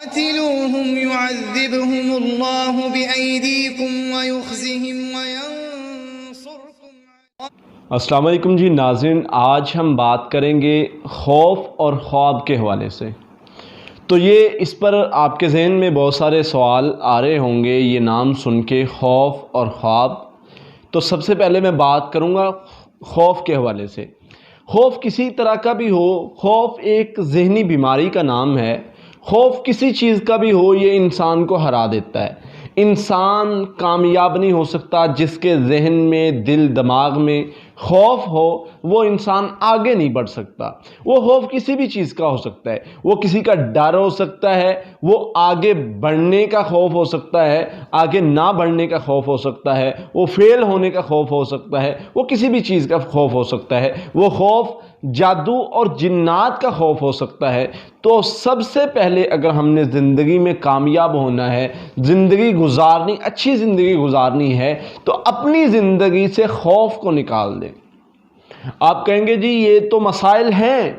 قاتلوهم يعذبهم الله بأيديكم ويخزهم وينصركم. السلام علیکم جی ناظرین، آج ہم بات کریں گے خوف اور خواب کے حوالے سے۔ تو اس پر آپ کے ذہن میں بہت سارے سوال آ رہے ہوں گے یہ نام سن کے، خوف اور خواب۔ تو سب سے پہلے میں بات کروں گا خوف کے حوالے سے۔ خوف کسی طرح کا بھی ہو، خوف ایک ذہنی بیماری کا نام ہے۔ خوف کسی چیز کا بھی ہو، یہ انسان کو ہرا دیتا ہے۔ انسان کامیاب نہیں ہو سکتا جس کے ذہن میں، دل دماغ میں خوف ہو، وہ انسان آگے نہیں بڑھ سکتا۔ وہ خوف کسی بھی چیز کا ہو سکتا ہے، وہ کسی کا ڈر ہو سکتا ہے، وہ آگے بڑھنے کا خوف ہو سکتا ہے، آگے نہ بڑھنے کا خوف ہو سکتا ہے، وہ فیل ہونے کا خوف ہو سکتا ہے، وہ کسی بھی چیز کا خوف ہو سکتا ہے، وہ خوف جادو اور جنات کا خوف ہو سکتا ہے۔ تو سب سے پہلے اگر ہم نے زندگی میں کامیاب ہونا ہے، زندگی گزارنی، اچھی زندگی گزارنی ہے، تو اپنی زندگی سے خوف کو نکال دیں۔ آپ کہیں گے جی یہ تو مسائل ہیں،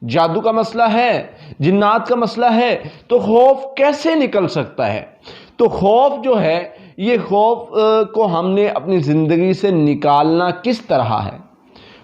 جادو کا مسئلہ ہے، جنات کا مسئلہ ہے، تو خوف کیسے نکل سکتا ہے؟ تو خوف جو ہے، یہ خوف کو ہم نے اپنی زندگی سے نکالنا کس طرح ہے؟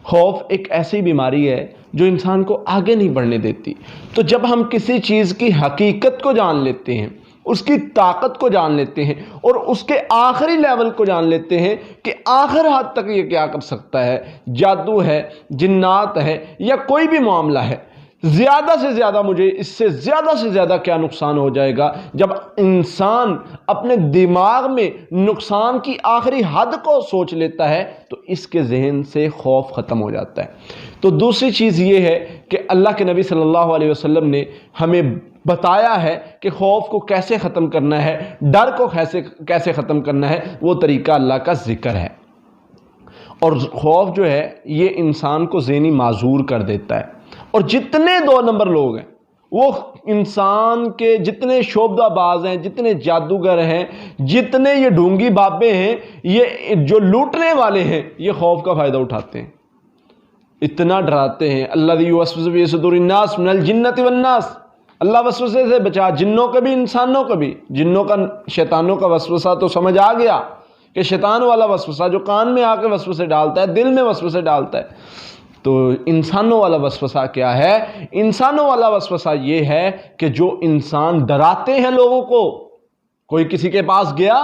خوف ایک ایسی بیماری ہے جو انسان کو آگے نہیں بڑھنے دیتی۔ تو جب ہم کسی چیز کی حقیقت کو جان لیتے ہیں، اس کی طاقت کو جان لیتے ہیں، اور اس کے آخری لیول کو جان لیتے ہیں کہ آخر حد تک یہ کیا کر سکتا ہے، جادو ہے، جنات ہے، یا کوئی بھی معاملہ ہے، زیادہ سے زیادہ مجھے اس سے زیادہ کیا نقصان ہو جائے گا۔ جب انسان اپنے دماغ میں نقصان کی آخری حد کو سوچ لیتا ہے تو اس کے ذہن سے خوف ختم ہو جاتا ہے۔ تو دوسری چیز یہ ہے کہ اللہ کے نبی صلی اللہ علیہ وسلم نے ہمیں بتایا ہے کہ خوف کو کیسے ختم کرنا ہے، ڈر کو کیسے ختم کرنا ہے، وہ طریقہ اللہ کا ذکر ہے۔ اور خوف جو ہے یہ انسان کو ذہنی معذور کر دیتا ہے۔ اور جتنے 2 نمبر لوگ ہیں، وہ انسان کے جتنے شعبدہ باز ہیں، جتنے جادوگر ہیں، جتنے یہ ڈھونگی بابے ہیں، یہ جو لوٹنے والے ہیں، یہ خوف کا فائدہ اٹھاتے ہیں، اتنا ڈراتے ہیں۔ الذی یوسوس فی صدور الناس من الجنۃ والناس، اللہ وسوسے سے بچا، جنوں کا بھی انسانوں کا بھی۔ جنوں کا، شیطانوں کا وسوسہ تو سمجھ آ گیا کہ شیطان والا وسوسہ جو کان میں آ کے وسوسے ڈالتا ہے، دل میں وسوسے ڈالتا ہے۔ تو انسانوں والا وسوسہ کیا ہے؟ انسانوں والا وسوسہ یہ ہے کہ جو انسان ڈراتے ہیں لوگوں کو۔ کوئی کسی کے پاس گیا،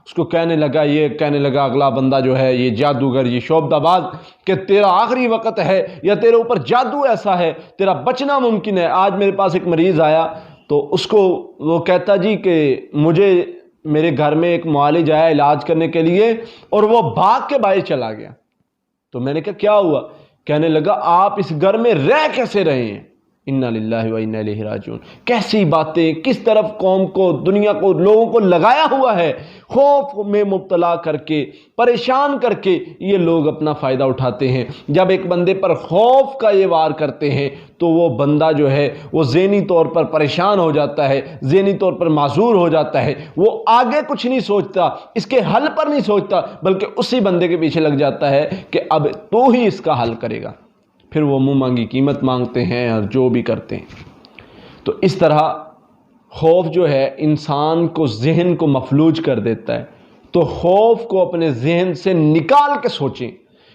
اس کو کہنے لگا اگلا بندہ جو ہے یہ جادوگر، یہ شعبدہ باز، کہ تیرا آخری وقت ہے، یا تیرے اوپر جادو ایسا ہے، تیرا بچنا ممکن ہے۔ آج میرے پاس ایک مریض آیا تو اس کو وہ کہتا جی کہ میرے گھر میں ایک معالج آیا علاج کرنے کے لیے، اور وہ بھاگ کے باہر چلا گیا۔ تو میں نے کہا کیا ہوا؟ کہنے لگا آپ اس گھر میں رہ کیسے رہے ہیں؟ انا للہ و انا الیہ راجعون۔ کیسی باتیں، کس طرف قوم کو، دنیا کو، لوگوں کو لگایا ہوا ہے، خوف میں مبتلا کر کے، پریشان کر کے یہ لوگ اپنا فائدہ اٹھاتے ہیں۔ جب ایک بندے پر خوف کا یہ وار کرتے ہیں تو وہ بندہ جو ہے وہ ذہنی طور پر پریشان ہو جاتا ہے، ذہنی طور پر معذور ہو جاتا ہے، وہ آگے کچھ نہیں سوچتا، اس کے حل پر نہیں سوچتا، بلکہ اسی بندے کے پیچھے لگ جاتا ہے کہ اب تو ہی اس کا حل کرے گا۔ پھر وہ منہ مانگی قیمت مانگتے ہیں اور جو بھی کرتے ہیں۔ تو اس طرح خوف جو ہے انسان کو، ذہن کو مفلوج کر دیتا ہے۔ تو خوف کو اپنے ذہن سے نکال کے سوچیں۔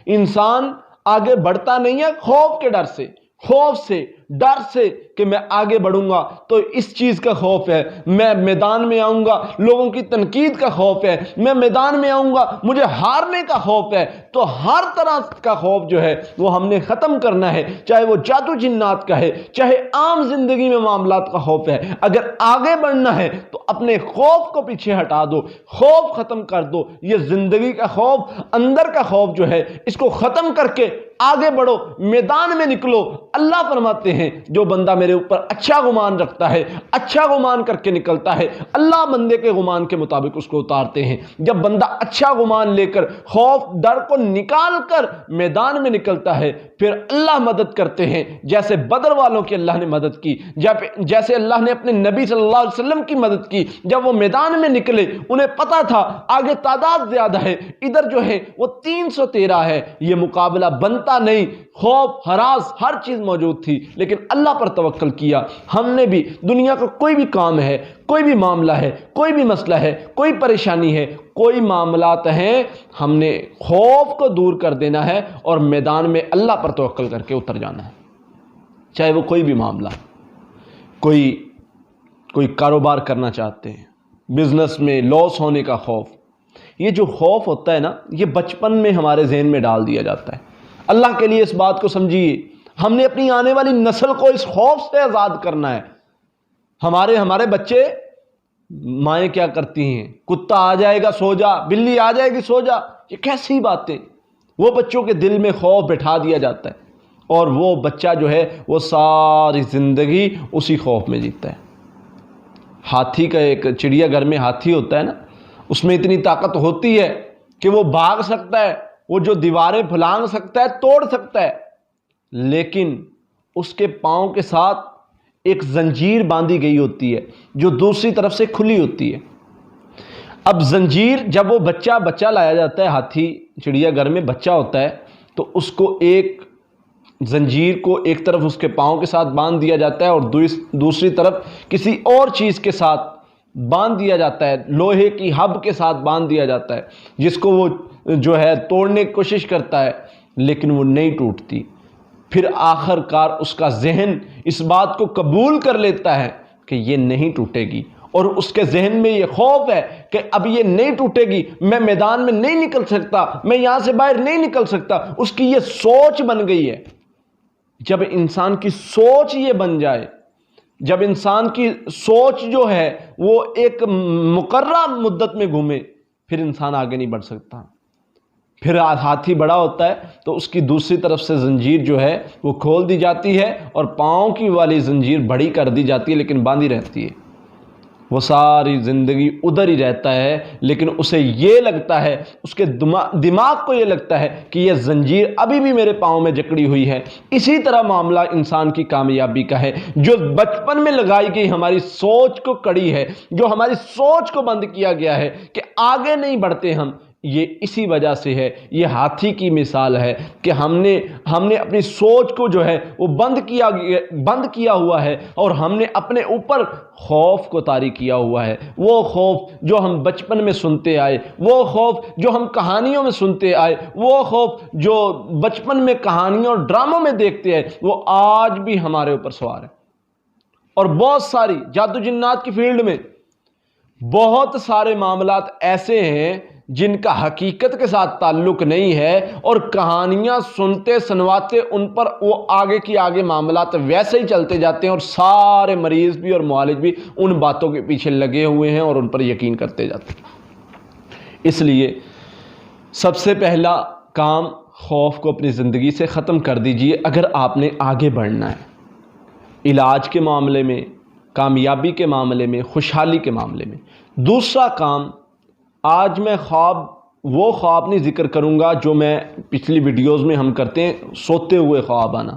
انسان آگے بڑھتا نہیں ہے خوف کے ڈر سے، خوف سے، ڈر سے کہ میں آگے بڑھوں گا تو اس چیز کا خوف ہے، میں میدان میں آؤں گا لوگوں کی تنقید کا خوف ہے، میں میدان میں آؤں گا مجھے ہارنے کا خوف ہے۔ تو ہر طرح کا خوف جو ہے وہ ہم نے ختم کرنا ہے، چاہے وہ جادو جنات کا ہے، چاہے عام زندگی میں معاملات کا خوف ہے۔ اگر آگے بڑھنا ہے تو اپنے خوف کو پیچھے ہٹا دو، خوف ختم کر دو۔ یہ زندگی کا خوف، اندر کا خوف جو ہے، اس کو ختم کر کے آگے بڑھو، میدان میں نکلو۔ اللہ فرماتے ہیں جو بندہ میرے اوپر اچھا گمان رکھتا ہے، اچھا گمان کر کے نکلتا ہے، اللہ بندے کے گمان کے مطابق اس کو اتارتے ہیں۔ جب بندہ اچھا گمان لے کر، خوف ڈر کو نکال کر میدان میں نکلتا ہے، پھر اللہ مدد کرتے ہیں، جیسے بدر والوں کی اللہ نے مدد کی، جیسے اللہ نے اپنے نبی صلی اللہ علیہ وسلم کی مدد کی۔ جب وہ میدان میں نکلے، انہیں پتا تھا آگے تعداد زیادہ ہے، ادھر جو ہے وہ 313 ہے، یہ مقابلہ بنتا نہیں۔ خوف، ہراس، ہر چیز موجود تھی، لیکن لیکن اللہ پر توکل کیا۔ ہم نے بھی دنیا کا کوئی بھی کام ہے، کوئی بھی معاملہ ہے، کوئی بھی مسئلہ ہے، کوئی پریشانی ہے، کوئی معاملات ہیں، ہم نے خوف کو دور کر دینا ہے اور میدان میں اللہ پر توکل کر کے اتر جانا ہے، چاہے وہ کوئی بھی معاملہ۔ کوئی کاروبار کرنا چاہتے ہیں، بزنس میں لاس ہونے کا خوف، یہ جو خوف ہوتا ہے نا، یہ بچپن میں ہمارے ذہن میں ڈال دیا جاتا ہے۔ اللہ کے لیے اس بات کو سمجھیے، ہم نے اپنی آنے والی نسل کو اس خوف سے آزاد کرنا ہے۔ ہمارے بچے، مائیں کیا کرتی ہیں، کتا آ جائے گا سو جا، بلی آ جائے گی سو جا، یہ کیسی باتیں، وہ بچوں کے دل میں خوف بٹھا دیا جاتا ہے، اور وہ بچہ جو ہے وہ ساری زندگی اسی خوف میں جیتا ہے۔ ہاتھی کا ایک چڑیا گھر میں ہاتھی ہوتا ہے نا، اس میں اتنی طاقت ہوتی ہے کہ وہ بھاگ سکتا ہے، وہ جو دیواریں پھلانگ سکتا ہے، توڑ سکتا ہے، لیکن اس کے پاؤں کے ساتھ ایک زنجیر باندھی گئی ہوتی ہے جو دوسری طرف سے کھلی ہوتی ہے۔ اب زنجیر، جب وہ بچہ لایا جاتا ہے، ہاتھی چڑیا گھر میں بچہ ہوتا ہے، تو اس کو ایک زنجیر کو ایک طرف اس کے پاؤں کے ساتھ باندھ دیا جاتا ہے اور دوسری طرف کسی اور چیز کے ساتھ باندھ دیا جاتا ہے، لوہے کی حب کے ساتھ باندھ دیا جاتا ہے، جس کو وہ جو ہے توڑنے کی کوشش کرتا ہے، لیکن وہ نہیں ٹوٹتی۔ پھر آخر کار اس کا ذہن اس بات کو قبول کر لیتا ہے کہ یہ نہیں ٹوٹے گی، اور اس کے ذہن میں یہ خوف ہے کہ اب یہ نہیں ٹوٹے گی، میں میدان میں نہیں نکل سکتا، میں یہاں سے باہر نہیں نکل سکتا۔ اس کی یہ سوچ بن گئی ہے۔ جب انسان کی سوچ یہ بن جائے، جب انسان کی سوچ جو ہے وہ ایک مقررہ مدت میں گھومے، پھر انسان آگے نہیں بڑھ سکتا۔ پھر ہاتھی بڑا ہوتا ہے تو اس کی دوسری طرف سے زنجیر جو ہے وہ کھول دی جاتی ہے اور پاؤں کی والی زنجیر بڑی کر دی جاتی ہے، لیکن باندھی رہتی ہے۔ وہ ساری زندگی ادھر ہی رہتا ہے، لیکن اسے یہ لگتا ہے، اس کے دماغ کو یہ لگتا ہے کہ یہ زنجیر ابھی بھی میرے پاؤں میں جکڑی ہوئی ہے۔ اسی طرح معاملہ انسان کی کامیابی کا ہے، جو بچپن میں لگائی گئی ہماری سوچ کو کڑی ہے، جو ہماری سوچ کو بند کیا گیا ہے کہ آگے نہیں بڑھتے ہم، یہ اسی وجہ سے ہے۔ یہ ہاتھی کی مثال ہے کہ ہم نے اپنی سوچ کو جو ہے وہ بند کیا ہوا ہے، اور ہم نے اپنے اوپر خوف کو طاری کیا ہوا ہے۔ وہ خوف جو ہم بچپن میں سنتے آئے، وہ خوف جو ہم کہانیوں میں سنتے آئے، وہ خوف جو بچپن میں کہانیوں اور ڈراموں میں دیکھتے آئے، وہ آج بھی ہمارے اوپر سوار ہے۔ اور بہت ساری جادو جنات کی فیلڈ میں بہت سارے معاملات ایسے ہیں جن کا حقیقت کے ساتھ تعلق نہیں ہے، اور کہانیاں سنتے سنواتے ان پر وہ آگے کی آگے معاملات ویسے ہی چلتے جاتے ہیں، اور سارے مریض بھی اور معالج بھی ان باتوں کے پیچھے لگے ہوئے ہیں اور ان پر یقین کرتے جاتے ہیں۔ اس لیے سب سے پہلا کام، خوف کو اپنی زندگی سے ختم کر دیجئے اگر آپ نے آگے بڑھنا ہے، علاج کے معاملے میں، کامیابی کے معاملے میں، خوشحالی کے معاملے میں۔ دوسرا کام، آج میں وہ خواب نہیں ذکر کروں گا جو میں پچھلی ویڈیوز میں ہم کرتے ہیں، سوتے ہوئے خواب آنا۔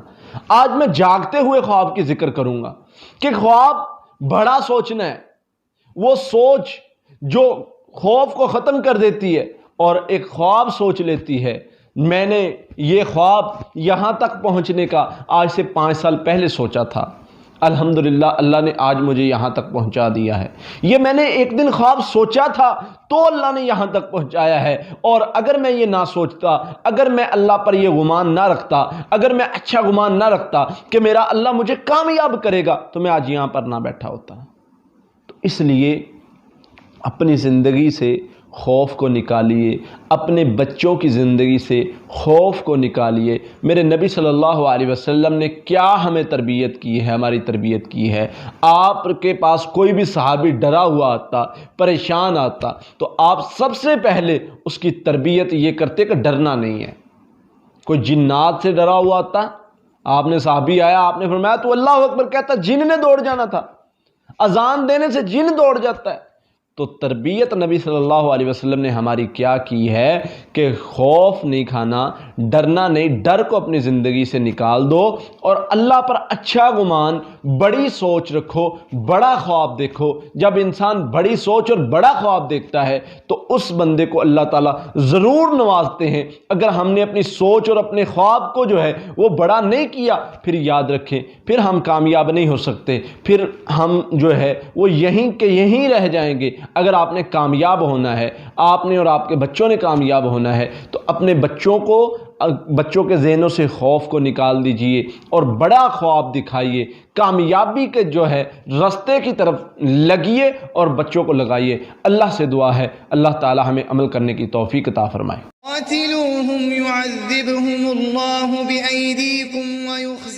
آج میں جاگتے ہوئے خواب کی ذکر کروں گا کہ خواب بڑا سوچنا ہے، وہ سوچ جو خوف کو ختم کر دیتی ہے اور ایک خواب سوچ لیتی ہے۔ میں نے یہ خواب یہاں تک پہنچنے کا آج سے 5 سال پہلے سوچا تھا، الحمدللہ اللہ نے آج مجھے یہاں تک پہنچا دیا ہے۔ یہ میں نے ایک دن خواب سوچا تھا تو اللہ نے یہاں تک پہنچایا ہے، اور اگر میں یہ نہ سوچتا، اگر میں اللہ پر یہ گمان نہ رکھتا، اگر میں اچھا گمان نہ رکھتا کہ میرا اللہ مجھے کامیاب کرے گا، تو میں آج یہاں پر نہ بیٹھا ہوتا۔ تو اس لیے اپنی زندگی سے خوف کو نکالیے، اپنے بچوں کی زندگی سے خوف کو نکالیے۔ میرے نبی صلی اللہ علیہ وسلم نے کیا ہمیں تربیت کی ہے، ہماری تربیت کی ہے۔ آپ کے پاس کوئی بھی صحابی ڈرا ہوا آتا، پریشان آتا، تو آپ سب سے پہلے اس کی تربیت یہ کرتے کہ ڈرنا نہیں ہے۔ کوئی جنات سے ڈرا ہوا آتا، آپ نے صحابی آیا، آپ نے فرمایا تو اللہ اکبر کہتا، جن نے دوڑ جانا تھا۔ اذان دینے سے جن دوڑ جاتا ہے۔ تو تربیت نبی صلی اللہ علیہ وسلم نے ہماری کیا کی ہے کہ خوف نہیں کھانا، ڈرنا نہیں، ڈر کو اپنی زندگی سے نکال دو اور اللہ پر اچھا گمان، بڑی سوچ رکھو، بڑا خواب دیکھو۔ جب انسان بڑی سوچ اور بڑا خواب دیکھتا ہے تو اس بندے کو اللہ تعالیٰ ضرور نوازتے ہیں۔ اگر ہم نے اپنی سوچ اور اپنے خواب کو جو ہے وہ بڑا نہیں کیا، پھر یاد رکھیں پھر ہم کامیاب نہیں ہو سکتے، پھر ہم جو ہے وہ یہیں کے یہیں رہ جائیں گے۔ اگر آپ نے کامیاب ہونا ہے، آپ نے اور آپ کے بچوں نے کامیاب ہونا ہے، تو اپنے بچوں کے ذہنوں سے خوف کو نکال دیجئے اور بڑا خواب دکھائیے، کامیابی کے جو ہے راستے کی طرف لگیے اور بچوں کو لگائیے۔ اللہ سے دعا ہے اللہ تعالی ہمیں عمل کرنے کی توفیق عطا فرمائے۔ قاتلوهم يعذبهم الله بأيديكم ويخزيهم